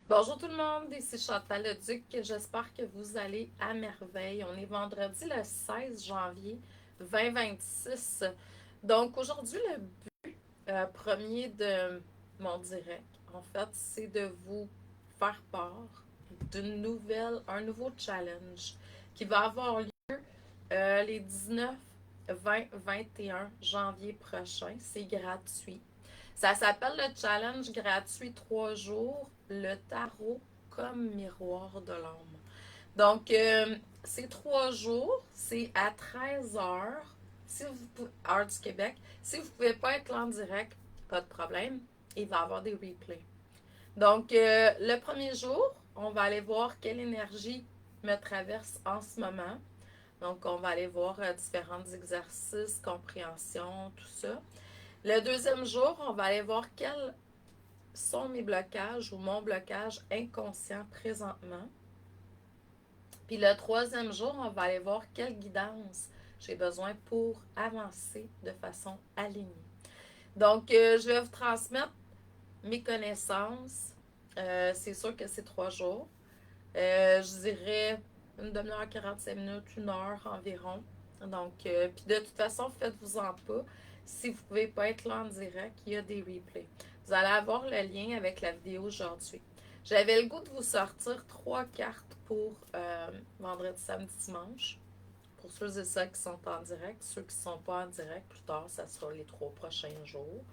Bonjour tout le monde, ici Chantal Leduc. J'espère que vous allez à merveille. On est vendredi le 16 janvier 2026. Donc aujourd'hui, le premier de mon direct, en fait, c'est de vous faire part un nouveau challenge qui va avoir lieu les 19, 20, 21 janvier prochain. C'est gratuit. Ça s'appelle le challenge gratuit 3 jours, le tarot comme miroir de l'âme. Donc, c'est 3 jours, c'est à 13 heures, si vous, heure du Québec. Si vous ne pouvez pas être là en direct, pas de problème, il va y avoir des replays. Donc, le premier jour, on va aller voir quelle énergie me traverse en ce moment. Donc, on va aller voir différents exercices, compréhension, tout ça. Le deuxième jour, on va aller voir quels sont mes blocages ou mon blocage inconscient présentement. Puis le troisième jour, on va aller voir quelle guidance j'ai besoin pour avancer de façon alignée. Donc, je vais vous transmettre mes connaissances. C'est sûr que c'est 3 jours. Je dirais une demi-heure, 45 minutes, 1 heure environ. Donc, puis de toute façon, faites-vous-en pas. Si vous ne pouvez pas être là en direct, il y a des replays. Vous allez avoir le lien avec la vidéo aujourd'hui. J'avais le goût de vous sortir 3 cartes pour vendredi, samedi, dimanche. Pour ceux et ceux qui sont en direct, ceux qui ne sont pas en direct, plus tard, ça sera les 3 prochains jours.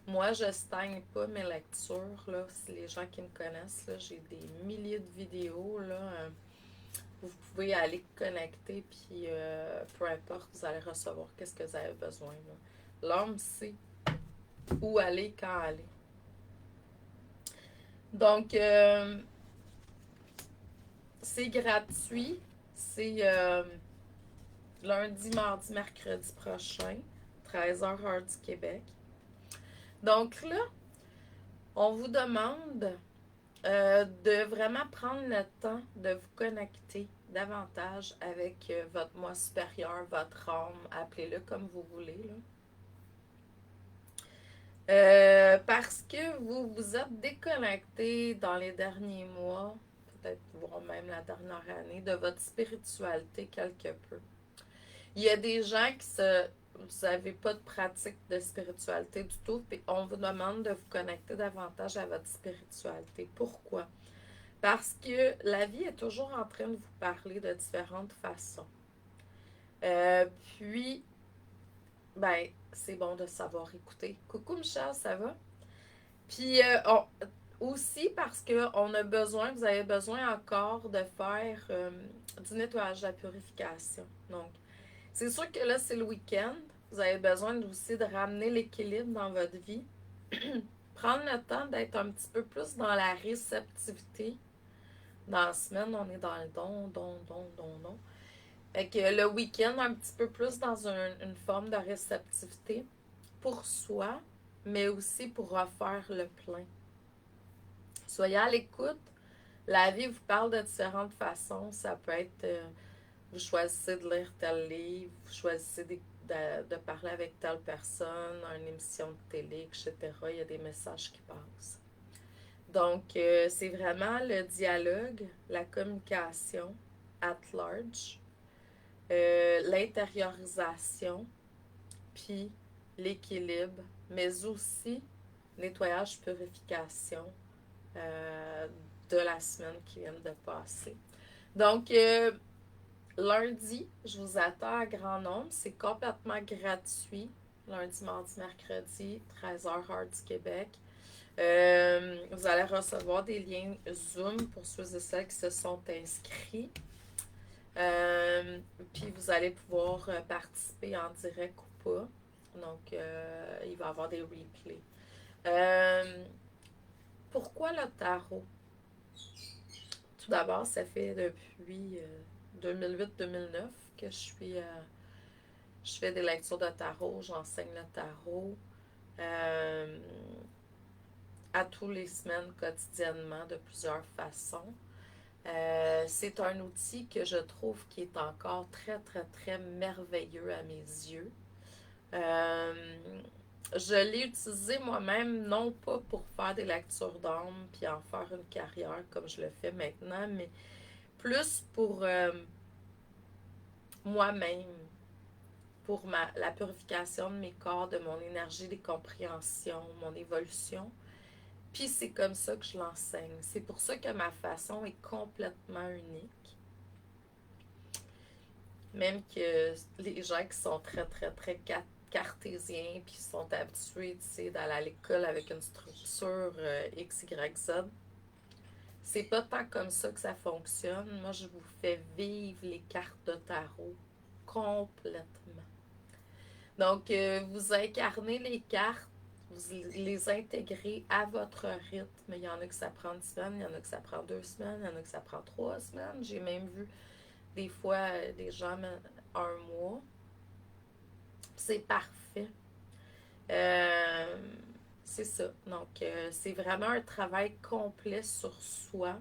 Moi, je stagne pas mes lectures. Là. Si les gens qui me connaissent, là, j'ai des milliers de vidéos. Là, vous pouvez aller connecter, puis peu importe, vous allez recevoir qu'est-ce que vous avez besoin. L'homme sait où aller, quand aller. Donc, c'est gratuit. C'est lundi, mardi, mercredi prochain, 13h heure du Québec. Donc là, on vous demande de vraiment prendre le temps de vous connecter davantage avec votre moi supérieur, votre âme, appelez-le comme vous voulez. Là. Parce que vous vous êtes déconnecté dans les derniers mois, peut-être voire même la dernière année, de votre spiritualité quelque peu. Il y a des gens qui se vous n'avez pas de pratique de spiritualité du tout, puis on vous demande de vous connecter davantage à votre spiritualité. Pourquoi? Parce que la vie est toujours en train de vous parler de différentes façons. Euh, puis, ben, c'est bon de savoir écouter. Coucou Michel, ça va? Puis, aussi parce que vous avez besoin encore de faire du nettoyage de la purification. Donc, c'est sûr que là, c'est le week-end. Vous avez besoin aussi de ramener l'équilibre dans votre vie. Prendre le temps d'être un petit peu plus dans la réceptivité. Dans la semaine, on est dans le don. Fait que le week-end, un petit peu plus dans une forme de réceptivité pour soi, mais aussi pour refaire le plein. Soyez à l'écoute. La vie vous parle de différentes façons. Ça peut être, vous choisissez de lire tel livre, vous choisissez de parler avec telle personne, une émission de télé, etc. Il y a des messages qui passent. Donc, c'est vraiment le dialogue, la communication at large, l'intériorisation, puis l'équilibre, mais aussi nettoyage, purification euh, de la semaine qui vient de passer. Donc, lundi, je vous attends à grand nombre. C'est complètement gratuit. Lundi, mardi, mercredi, 13h heure du Québec. Vous allez recevoir des liens Zoom pour ceux et celles qui se sont inscrits. Puis vous allez pouvoir participer en direct ou pas. Donc, il va y avoir des replays. Euh, Pourquoi le tarot? Tout d'abord, ça fait depuis 2008-2009 que je fais des lectures de tarot, j'enseigne le tarot euh, à tous les semaines, quotidiennement, de plusieurs façons. C'est un outil que je trouve qui est encore très, très, très merveilleux à mes yeux. Euh, Je l'ai utilisé moi-même, non pas pour faire des lectures d'âme puis en faire une carrière comme je le fais maintenant, mais plus pour moi-même, pour la purification de mes corps, de mon énergie, des compréhensions, mon évolution. Puis c'est comme ça que je l'enseigne. C'est pour ça que ma façon est complètement unique. Même que les gens qui sont très, très, très cartésiens, puis sont habitués, tu sais, d'aller à l'école avec une structure X, Y, Z, c'est pas tant comme ça que ça fonctionne. Moi, je vous fais vivre les cartes de tarot complètement. Donc, vous incarnez les cartes, vous les intégrez à votre rythme. Il y en a que ça prend 10 semaines, il y en a que ça prend 2 semaines, il y en a que ça prend 3 semaines. J'ai même vu des fois des gens un mois. C'est parfait. Euh, c'est ça. Donc, c'est vraiment un travail complet sur soi.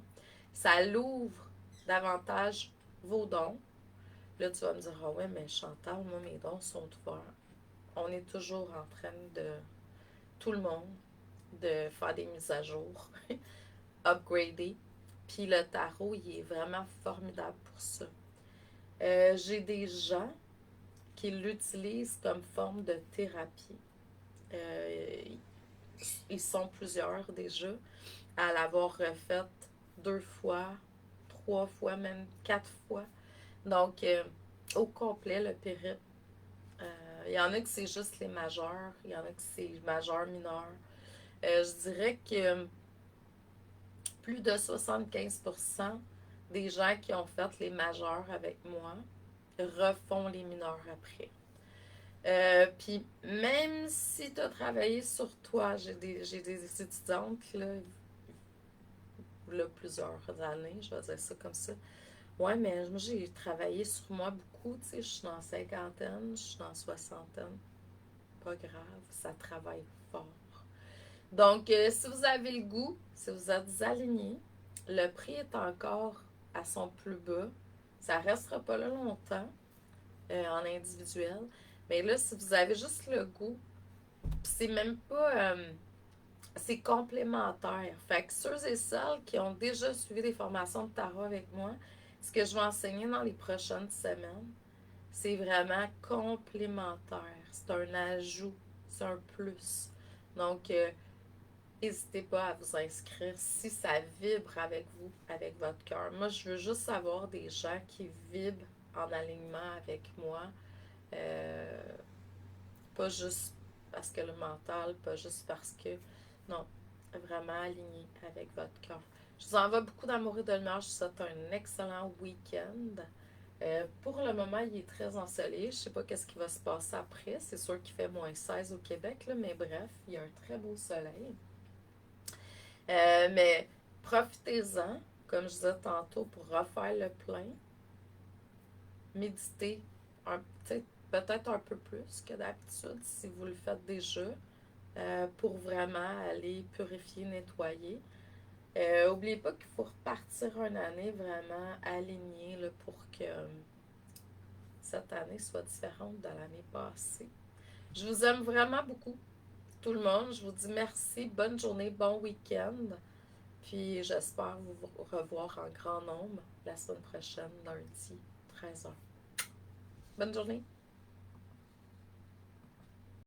Ça l'ouvre davantage vos dons. Là, tu vas me dire, ah ouais, mais Chantal, moi, mes dons sont ouverts. On est toujours en train de, tout le monde, de faire des mises à jour, upgrader. Puis le tarot, il est vraiment formidable pour ça. J'ai des gens qui l'utilisent comme forme de thérapie. Euh, ils sont plusieurs déjà à l'avoir refaite 2 fois, 3 fois, même 4 fois. Donc, au complet, le périple. Il y en a que c'est juste les majeurs, il y en a que c'est majeur, mineur. Je dirais que plus de 75% des gens qui ont fait les majeurs avec moi refont les mineurs après. Puis même si tu as travaillé sur toi, j'ai des étudiantes là, plusieurs années, je vais dire ça comme ça. Ouais, mais moi j'ai travaillé sur moi beaucoup, tu sais, je suis dans la cinquantaine, je suis dans la soixantaine. Pas grave, ça travaille fort. Donc, si vous avez le goût, si vous êtes aligné, le prix est encore à son plus bas. Ça ne restera pas là longtemps en individuel. Mais là, si vous avez juste le goût, c'est même pas. C'est complémentaire. Fait que ceux et celles qui ont déjà suivi des formations de tarot avec moi, ce que je vais enseigner dans les prochaines semaines, c'est vraiment complémentaire. C'est un ajout, c'est un plus. Donc, n'hésitez pas à vous inscrire si ça vibre avec vous, avec votre cœur. Moi, je veux juste avoir des gens qui vibrent en alignement avec moi. Euh, Pas juste parce que le mental, pas juste parce que... Non, vraiment aligné avec votre cœur. Je vous envoie beaucoup d'amour et de lumière. Je vous souhaite un excellent week-end. Pour le moment, il est très ensoleillé. Je ne sais pas qu'est-ce qui va se passer après. C'est sûr qu'il fait -16 au Québec, là, mais bref, il y a un très beau soleil. Mais profitez-en, comme je disais tantôt, pour refaire le plein. Méditez peut-être un peu plus que d'habitude si vous le faites déjà. Pour vraiment aller purifier, nettoyer. N'oubliez pas qu'il faut repartir une année vraiment alignée là, pour que cette année soit différente de l'année passée. Je vous aime vraiment beaucoup, tout le monde. Je vous dis merci, bonne journée, bon week-end. Puis j'espère vous revoir en grand nombre la semaine prochaine, lundi, 13h. Bonne journée.